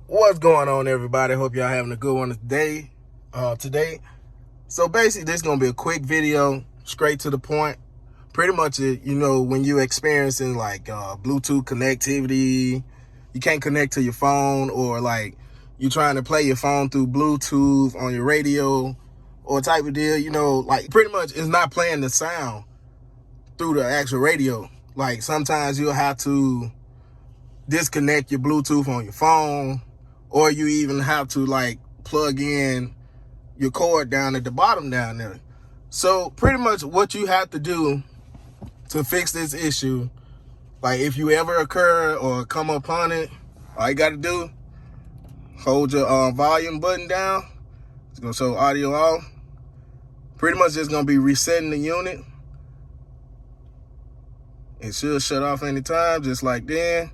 What's going on, everybody? Hope y'all having a good one today. So basically, this is gonna be a quick video, straight to the point. Pretty much, when you experiencing like Bluetooth connectivity, you can't connect to your phone, or like you trying to play your phone through Bluetooth on your radio, or type of deal. Like pretty much it's not playing the sound through the actual radio. Like sometimes you'll have to disconnect your Bluetooth on your phone, or you even have to like plug in your cord down at the bottom down there. So pretty much what you have to do to fix this issue, like if you ever occur or come upon it, all you got to do, hold your volume button down. It's gonna show audio off. Pretty much just gonna be resetting the unit. It should shut off anytime, just like then.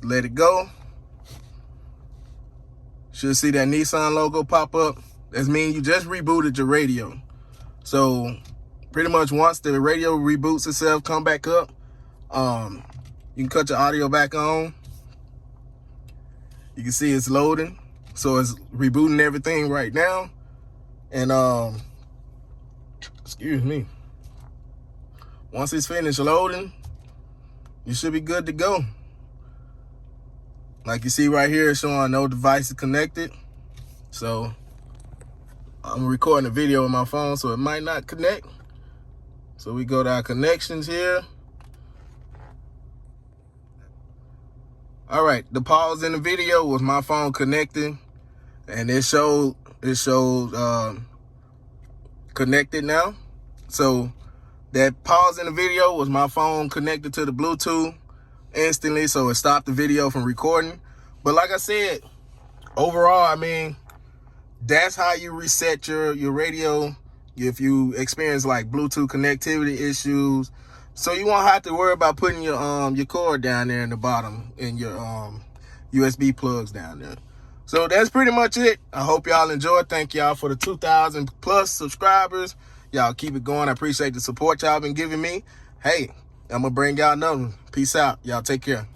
Let it go. Should see that Nissan logo pop up. That means you just rebooted your radio. So pretty much once the radio reboots itself, come back up, you can cut your audio back on. You can see it's loading. So it's rebooting everything right now. And excuse me. Once it's finished loading, you should be good to go. Like you see right here, it's showing no device is connected. So I'm recording a video on my phone, so it might not connect. So we go to our connections here. All right, the pause in the video was my phone connecting, and it showed connected now. So that pause in the video was my phone connected to the Bluetooth instantly, so it stopped the video from recording. But like I said, overall, I mean, that's how you reset your radio if you experience like Bluetooth connectivity issues. So you won't have to worry about putting your cord down there in the bottom and your USB plugs down there. So that's pretty much it. I hope y'all enjoyed. Thank y'all for the 2,000 plus subscribers. Y'all keep it going. I appreciate the support y'all been giving me. Hey, I'm gonna bring y'all another one. Peace out. Y'all take care.